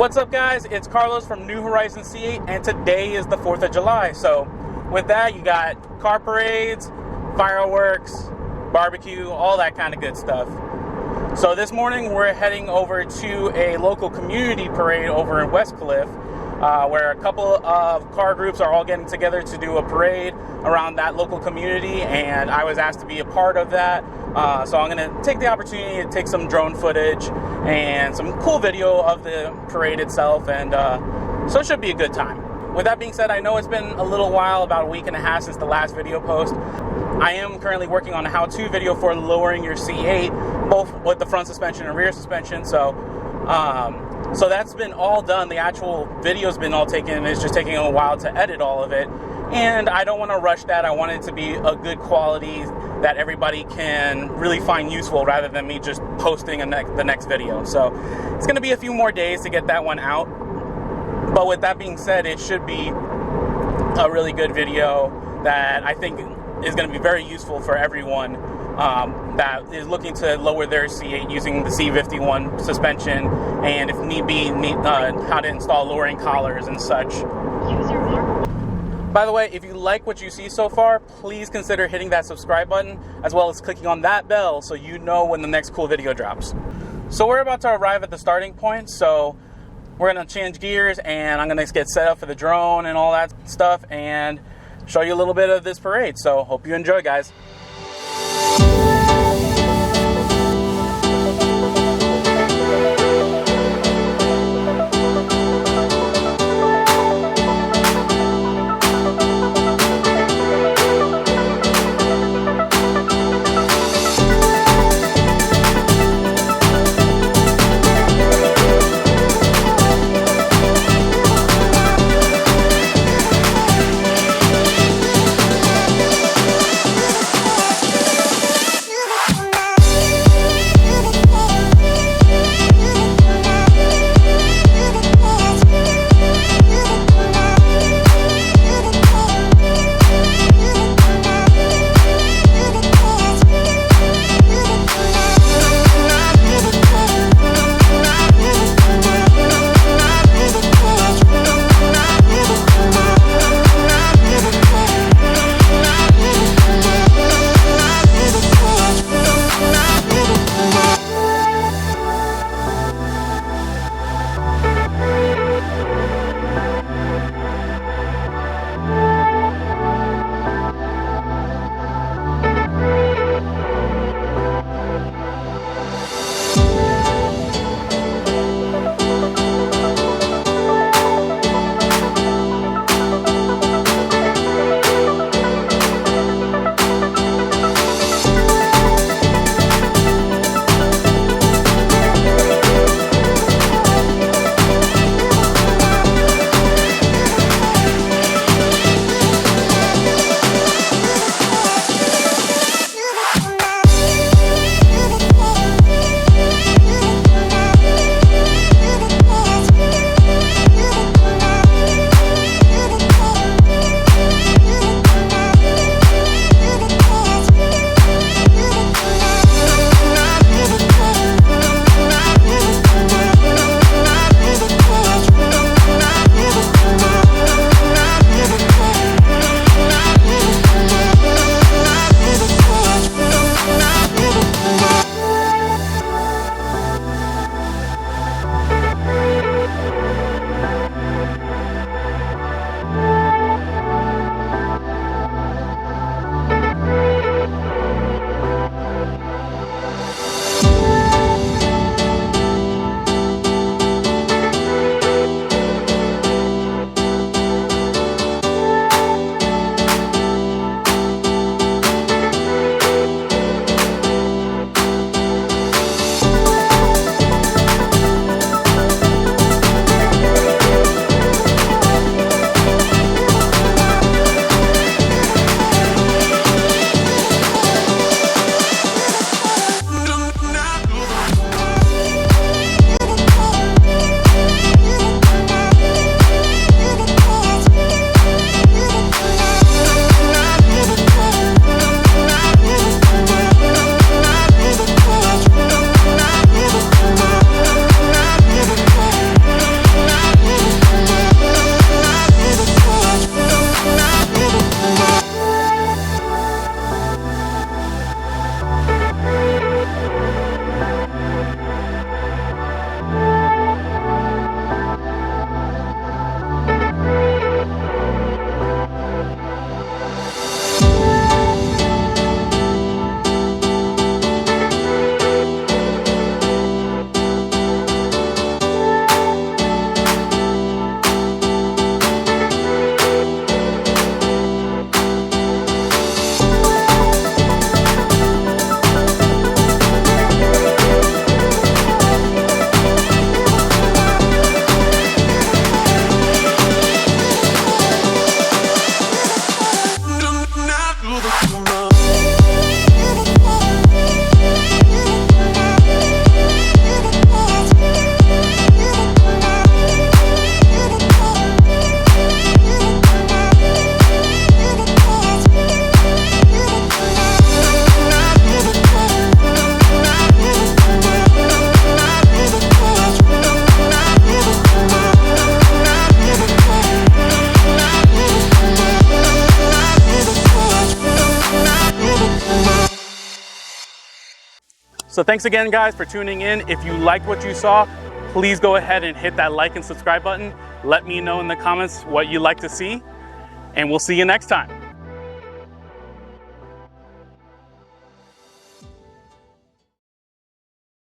What's up, guys? It's Carlos from New Horizon C8, and today is the 4th of July. So with that, you got car parades, fireworks, barbecue, all that kind of good stuff. So this morning we're heading over to a local community parade over in West Cliff, where a couple of car groups are all getting together to do a parade around that local community, and I was asked to be a part of that. So I'm going to take the opportunity to take some drone footage and some cool video of the parade itself, and so it should be a good time. With that being said, I know it's been a little while, about a week and a half since the last video post. I am currently working on a how-to video for lowering your C8, both with the front suspension and rear suspension. So that's been all done. The actual video's been all taken. It's just taking a while to edit all of it. And I don't want to rush that. I want it to be a good quality that everybody can really find useful, rather than me just posting the next video. So it's going to be a few more days to get that one out. But with that being said, it should be a really good video that I think is going to be very useful for everyone that is looking to lower their C8 using the Z51 suspension, and if need be, how to install lowering collars and such. By the way, if you like what you see so far, please consider hitting that subscribe button, as well as clicking on that bell so you know when the next cool video drops. So we're about to arrive at the starting point, so we're going to change gears, and I'm going to get set up for the drone and all that stuff, and show you a little bit of this parade. So hope you enjoy, guys. So thanks again, guys, for tuning in. If you liked what you saw, please go ahead and hit that like and subscribe button. Let me know in the comments what you'd like to see, and we'll see you next time.